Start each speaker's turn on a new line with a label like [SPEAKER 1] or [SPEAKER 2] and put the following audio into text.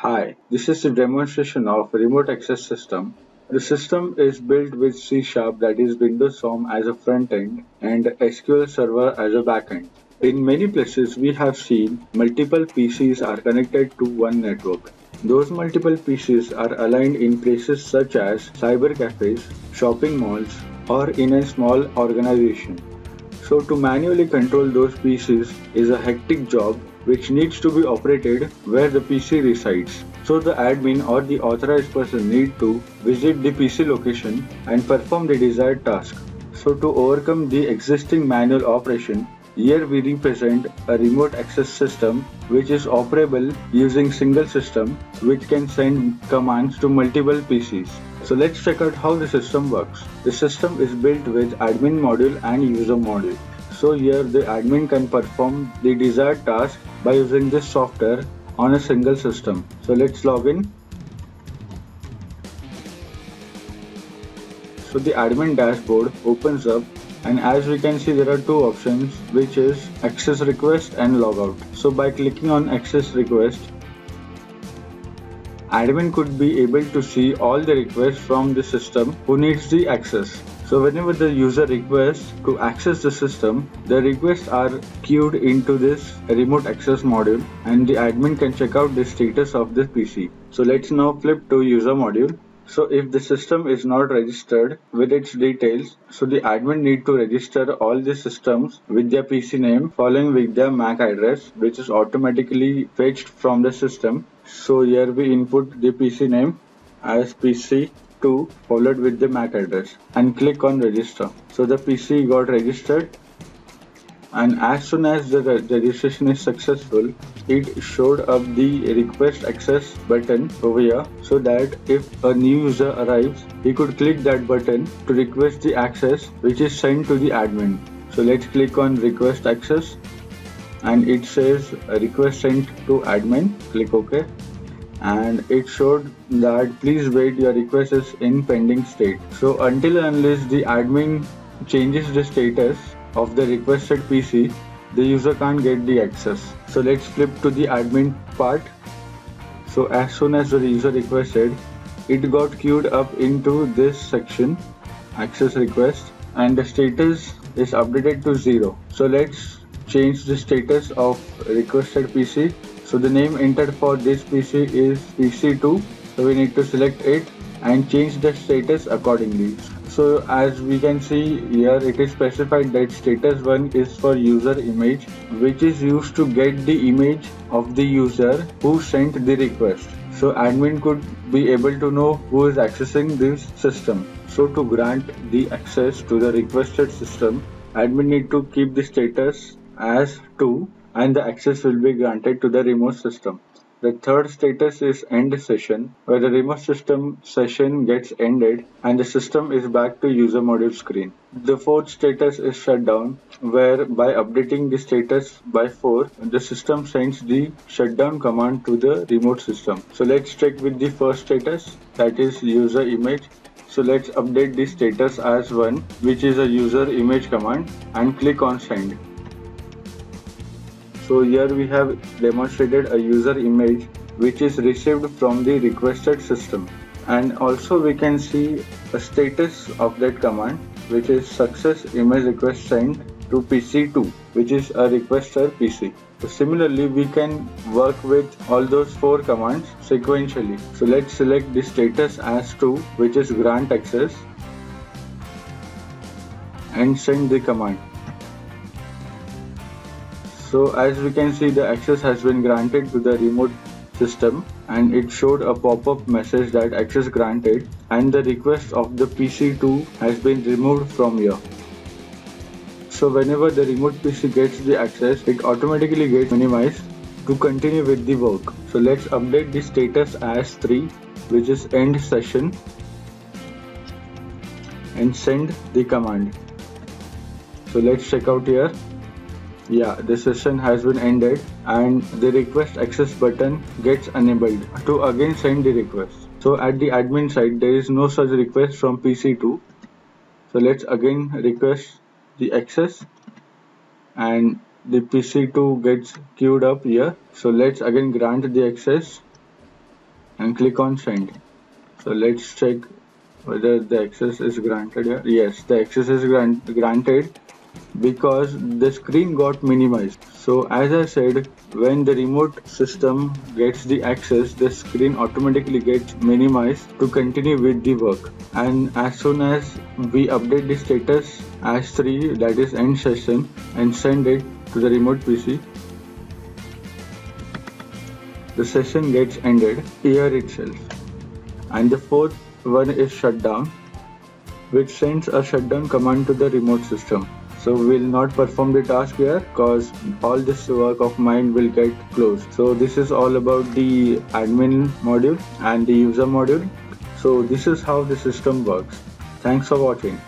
[SPEAKER 1] Hi, this is a demonstration of a remote access system. The system is built with C Sharp, that is Windows form, as a front end and SQL Server as a back end. In many places, we have seen multiple PCs are connected to one network. Those multiple PCs are aligned in places such as cyber cafes, shopping malls, or in a small organization. So to manually control those PCs is a hectic job which needs to be operated where the PC resides. So the admin or the authorized person need to visit the PC location and perform the desired task. So to overcome the existing manual operation, here we represent a remote access system which is operable using single system which can send commands to multiple PCs. So let's check out how the system works. The system is built with admin module and user module. So here the admin can perform the desired task by using this software on a single system. So let's log in. So the admin dashboard opens up, and as we can see there are two options, which is access request and logout. So by clicking on access request, admin could be able to see all the requests from the system who needs the access. So whenever the user requests to access the system, the requests are queued into this remote access module and the admin can check out the status of the PC. So let's now flip to user module. So if the system is not registered with its details, so the admin need to register all the systems with their PC name following with their MAC address, which is automatically fetched from the system. So here we input the PC name as PC2 followed with the MAC address and click on register. So the PC got registered, and as soon as the registration is successful, it showed up the request access button over here, so that if a new user arrives, he could click that button to request the access which is sent to the admin. So let's click on request access, and it says request sent to admin. Click OK, and it showed that please wait, your request is in pending state. So until and unless the admin changes the status of the requested PC, the user can't get the access. So let's flip to the admin part. So as soon as the user requested, it got queued up into this section, access request, and the status is updated to 0. So let's change the status of requested PC. So the name entered for this PC is PC2. So we need to select it and change the status accordingly. So as we can see here, it is specified that status 1 is for user image, which is used to get the image of the user who sent the request. So admin could be able to know who is accessing this system. So to grant the access to the requested system, admin need to keep the status as 2 and the access will be granted to the remote system. The third status is end session, where the remote system session gets ended and the system is back to user module screen. The fourth status is shutdown, where by updating the status by 4, the system sends the shutdown command to the remote system. So let's check with the first status, that is user image. So let's update the status as 1, which is a user image command, and click on send. So here we have demonstrated a user image which is received from the requested system, and also we can see a status of that command, which is success image request sent to PC2, which is a requester PC. So similarly, we can work with all those 4 commands sequentially. So let's select the status as 2, which is grant access, and send the command. So as we can see, the access has been granted to the remote system, and it showed a pop-up message that access granted and the request of the PC2 has been removed from here. So whenever the remote PC gets the access, it automatically gets minimized to continue with the work. So let's update the status as 3, which is end session, and send the command. So let's check out here. Yeah, the session has been ended and the request access button gets enabled to again send the request. So at the admin side, there is no such request from PC2. So let's again request the access, and the PC2 gets queued up here. So let's again grant the access, and click on send. So let's check whether the access is granted here. Yes, the access is granted because the screen got minimized. So as I said, when the remote system gets the access, the screen automatically gets minimized to continue with the work. And as soon as we update the status as 3, that is end session, and send it to the remote PC, the session gets ended here itself. And the fourth one is shutdown, which sends a shutdown command to the remote system. So we'll not perform the task here because all this work of mine will get closed. So this is all about the admin module and the user module. So this is how the system works. Thanks for watching.